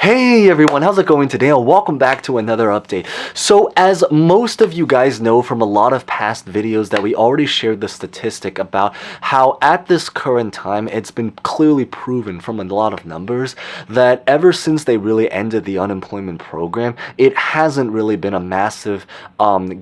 Hey everyone, how's it going today? And welcome back to another update. So as most of you guys know from a lot of past videos that we already shared the statistic about how at this current time it's been clearly proven from a lot of numbers that ever since they really ended the unemployment program, it hasn't really been a massive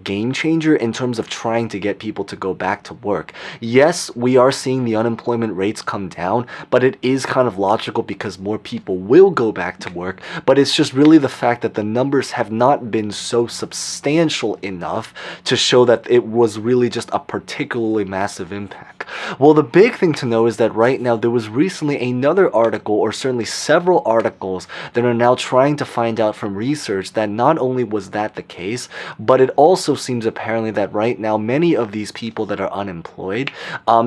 game changer in terms of trying to get people to go back to work. Yes, we are seeing the unemployment rates come down, but it is kind of logical because more people will go back to work. But it's just really the fact that the numbers have not been so substantial enough to show that it was really just a particularly massive impact. Well, the big thing to know is that right now there was recently another article, or certainly several articles, that are now trying to find out from research that not only was that the case, but it also seems apparently that right now many of these people that are unemployed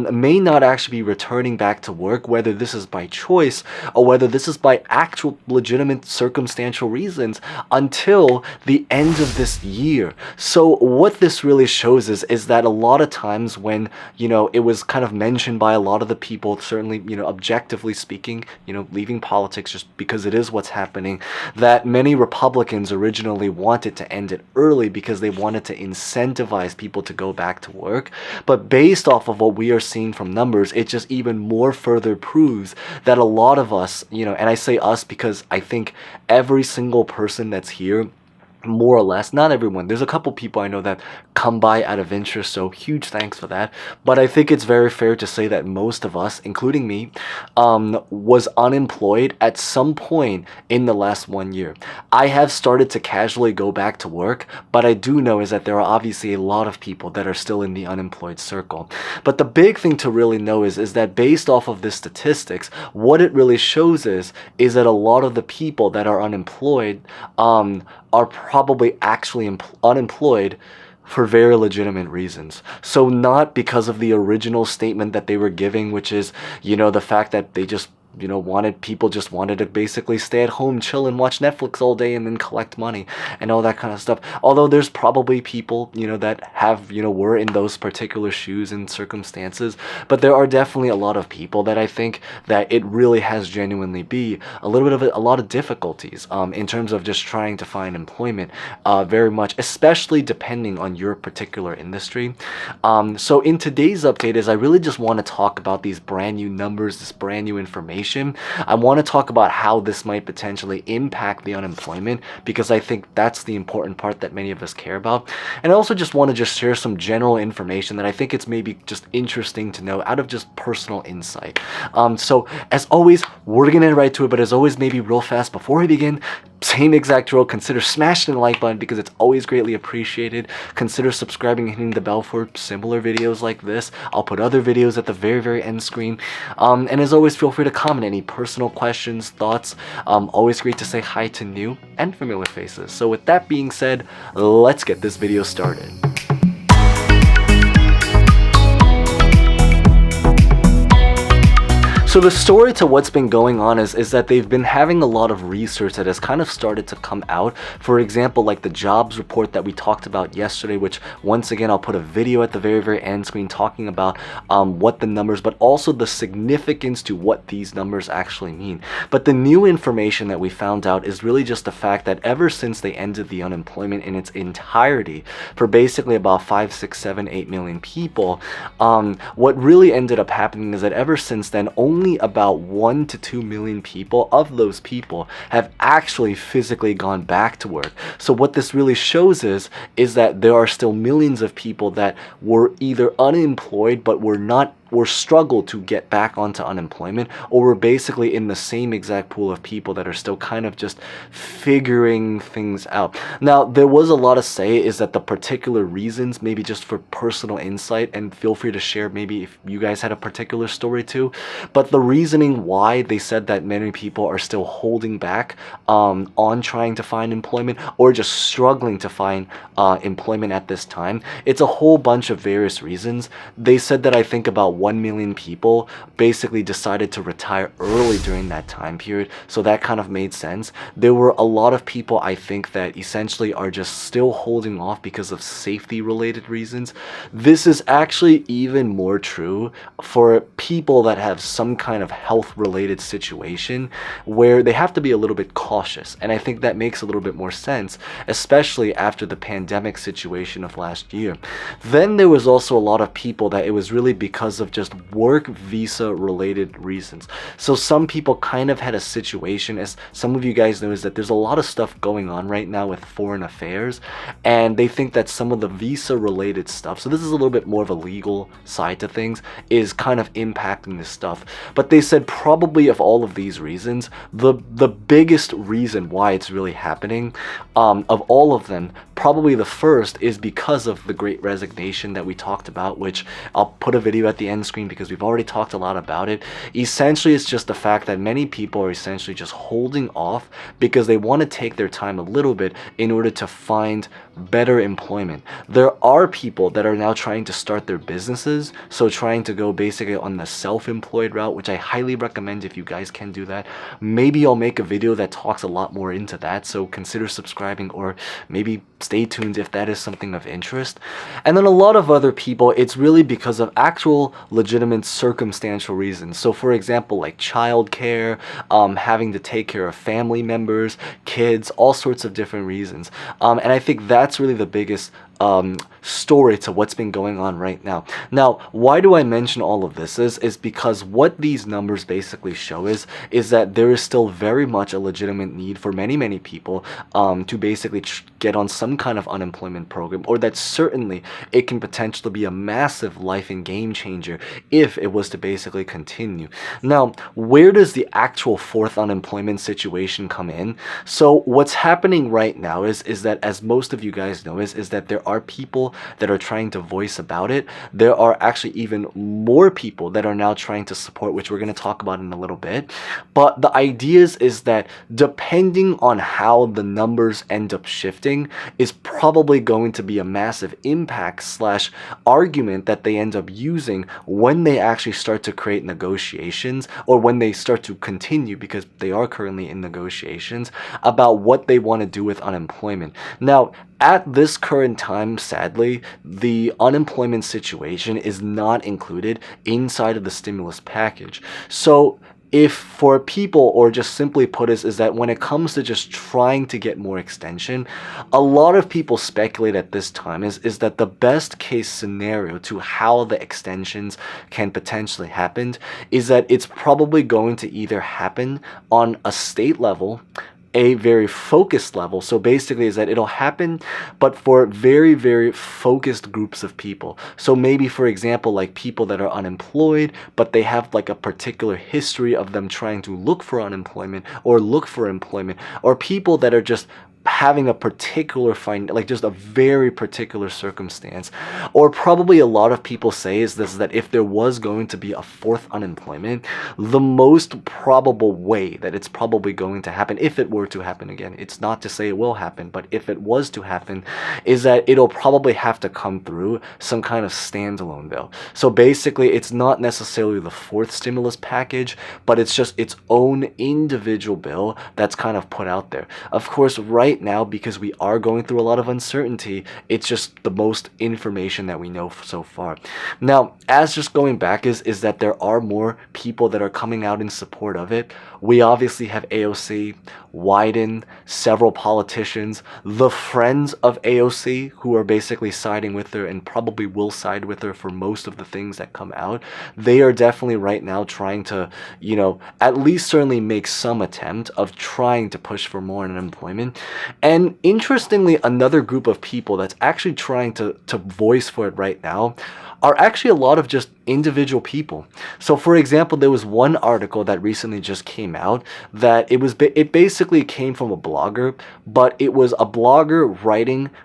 may not actually be returning back to work, whether this is by choice or whether this is by actual legitimate circumstantial reasons, until the end of this year. So what this really shows is that a lot of times when, it was kind of mentioned by a lot of the people, certainly, objectively speaking, leaving politics just because it is what's happening, that many Republicans originally wanted to end it early because they wanted to incentivize people to go back to work. But based off of what we are seeing from numbers, it just even more further proves that a lot of us, and I say us because I think every single person that's here, more or less, not everyone, there's a couple people I know that come by out of interest, so huge thanks for that, but I think it's very fair to say that most of us, including me, was unemployed at some point in the last 1 year. I have started to casually go back to work, but I do know is that there are obviously a lot of people that are still in the unemployed circle. But the big thing to really know is that based off of this statistics, what it really shows is that a lot of the people that are unemployed are probably actually unemployed for very legitimate reasons. So not because of the original statement that they were giving, which is, the fact that they just wanted to basically stay at home, chill, and watch Netflix all day and then collect money and all that kind of stuff. Although there's probably people, that have, were in those particular shoes and circumstances, but there are definitely a lot of people that I think that it really has genuinely be a little bit of a lot of difficulties in terms of just trying to find employment, very much, especially depending on your particular industry. So in today's update is I really just want to talk about these brand new numbers, this brand new information. I want to talk about how this might potentially impact the unemployment, because I think that's the important part that many of us care about. And I also just want to share some general information that I think it's maybe just interesting to know out of just personal insight. So as always, we're going to get right to it, but as always, maybe real fast before we begin, same exact rule, consider smashing the like button because it's always greatly appreciated. Consider subscribing and hitting the bell for similar videos like this. I'll put other videos at the very, very end screen. And as always, feel free to comment any personal questions, thoughts. Always great to say hi to new and familiar faces. So with that being said, let's get this video started. So the story to what's been going on is that they've been having a lot of research that has kind of started to come out. For example, like the jobs report that we talked about yesterday, which once again, I'll put a video at the very, very end screen talking about what the numbers, but also the significance to what these numbers actually mean. But the new information that we found out is really just the fact that ever since they ended the unemployment in its entirety for basically about 5, 6, 7, 8 million people, what really ended up happening is that ever since then, only about 1 to 2 million people of those people have actually physically gone back to work. So what this really shows is that there are still millions of people that were either unemployed but were struggled to get back onto unemployment, or were basically in the same exact pool of people that are still kind of just figuring things out. Now, there was a lot of say is that the particular reasons, maybe just for personal insight, and feel free to share maybe if you guys had a particular story too, but the reasoning why they said that many people are still holding back on trying to find employment, or just struggling to find employment at this time, it's a whole bunch of various reasons. They said that I think about 1 million people basically decided to retire early during that time period, so that kind of made sense. There were a lot of people, I think, that essentially are just still holding off because of safety related reasons. This is actually even more true for people that have some kind of health related situation where they have to be a little bit cautious, and I think that makes a little bit more sense, especially after the pandemic situation of last year. Then there was also a lot of people that it was really because of just work visa related reasons. So some people kind of had a situation, as some of you guys know, is that there's a lot of stuff going on right now with foreign affairs, and they think that some of the visa related stuff, so this is a little bit more of a legal side to things, is kind of impacting this stuff. But they said probably of all of these reasons, the biggest reason why it's really happening, of all of them, probably the first is because of the Great Resignation that we talked about, which I'll put a video at the end screen because we've already talked a lot about it. Essentially, it's just the fact that many people are essentially just holding off because they want to take their time a little bit in order to find better employment. There are people that are now trying to start their businesses, so trying to go basically on the self-employed route, which I highly recommend if you guys can do that. Maybe I'll make a video that talks a lot more into that, so consider subscribing, or maybe stay tuned if that is something of interest. And then a lot of other people, it's really because of actual legitimate circumstantial reasons. So for example, like childcare, having to take care of family members, kids, all sorts of different reasons. And I think that's really the biggest story to what's been going on right now. Now, why do I mention all of this is because what these numbers basically show is that there is still very much a legitimate need for many people to basically get on some kind of unemployment program, or that certainly it can potentially be a massive life and game changer if it was to basically continue. Now, where does the actual fourth unemployment situation come in? So what's happening right now is that, as most of you guys know, is that there are people that are trying to voice about it. There are actually even more people that are now trying to support, which we're going to talk about in a little bit. But the idea is that depending on how the numbers end up shifting is probably going to be a massive impact slash argument that they end up using when they actually start to create negotiations, or when they start to continue, because they are currently in negotiations, about what they want to do with unemployment. Now, at this current time, sadly, the unemployment situation is not included inside of the stimulus package. So if for people, or just simply put, is that when it comes to just trying to get more extension, a lot of people speculate at this time is that the best case scenario to how the extensions can potentially happen is that it's probably going to either happen on a state level, a very focused level. So basically is that it'll happen, but for very focused groups of people. So maybe, for example, like people that are unemployed, but they have like a particular history of them trying to look for unemployment or look for employment, or people that are just having a particular like just a very particular circumstance. Or probably a lot of people say is that if there was going to be a fourth unemployment, the most probable way that it's probably going to happen, if it were to happen, again, it's not to say it will happen, but if it was to happen, is that it'll probably have to come through some kind of standalone bill. So basically, it's not necessarily the fourth stimulus package, but it's just its own individual bill that's kind of put out there. Of course, right now, because we are going through a lot of uncertainty, it's just the most information that we know so far. Now, as just going back is that there are more people that are coming out in support of it. We obviously have AOC, Wyden, several politicians, the friends of AOC, who are basically siding with her and probably will side with her for most of the things that come out. They are definitely right now trying to, at least certainly make some attempt of trying to push for more unemployment. And interestingly, another group of people that's actually trying to voice for it right now are actually a lot of just individual people. So for example, there was one article that recently just came out that it basically came from a blogger, but it was a blogger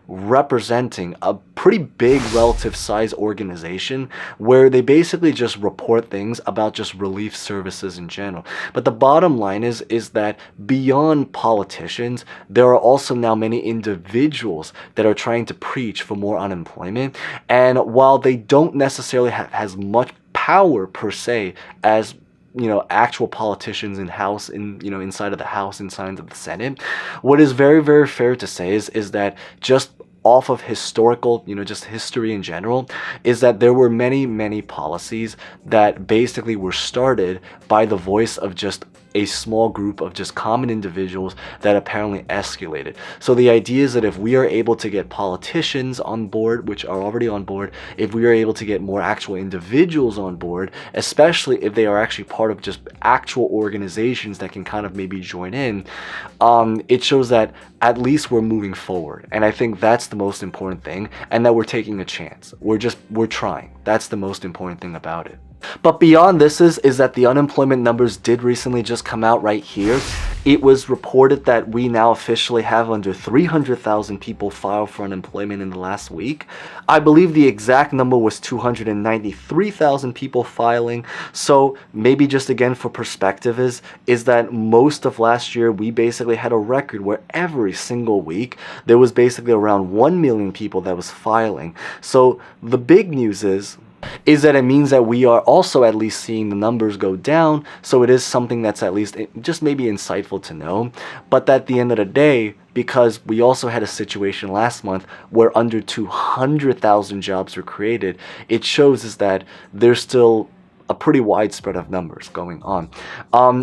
representing a pretty big relative size organization where they basically just report things about just relief services in general. But the bottom line is that beyond politicians, there are also now many individuals that are trying to preach for more unemployment. And while they don't necessarily have as much power per se as actual politicians inside of the House, inside of the Senate. What is very, very fair to say is that just off of historical, just history in general, is that there were many, many policies that basically were started by the voice of just a small group of just common individuals that apparently escalated. So the idea is that if we are able to get politicians on board, which are already on board, if we are able to get more actual individuals on board, especially if they are actually part of just actual organizations that can kind of maybe join in, it shows that at least we're moving forward. And I think that's the most important thing, and that we're taking a chance. We're trying. That's the most important thing about it. But beyond this is that the unemployment numbers did recently just come out right here. It was reported that we now officially have under 300,000 people file for unemployment in the last week. I believe the exact number was 293,000 people filing. So maybe just again for perspective is that most of last year we basically had a record where every single week there was basically around 1 million people that was filing. So the big news is that it means that we are also at least seeing the numbers go down. So it is something that's at least just maybe insightful to know. But at the end of the day, because we also had a situation last month where under 200,000 jobs were created, it shows is that there's still a pretty wide spread of numbers going on.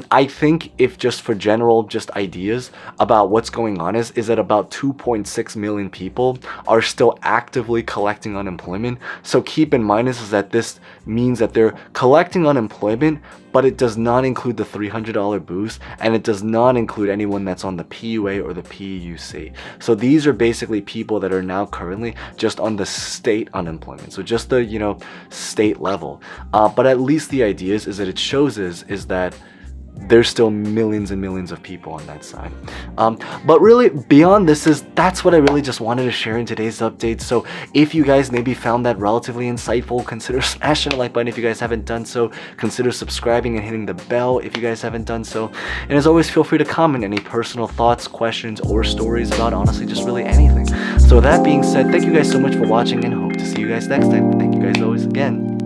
I think if just for general just ideas about what's going on is that about 2.6 million people are still actively collecting unemployment. So keep in mind is that this means that they're collecting unemployment, but it does not include the $300 boost, and it does not include anyone that's on the PUA or the PUC. So these are basically people that are now currently just on the state unemployment, so just the state level. But at least the idea is that it shows is that there's still millions and millions of people on that side. But really beyond this that's what I really just wanted to share in today's update. So if you guys maybe found that relatively insightful, consider smashing the like button if you guys haven't done so. Consider subscribing and hitting the bell if you guys haven't done so. And as always, feel free to comment any personal thoughts, questions, or stories about honestly just really anything. So with that being said, thank you guys so much for watching and hope to see you guys next time. Thank you guys always again.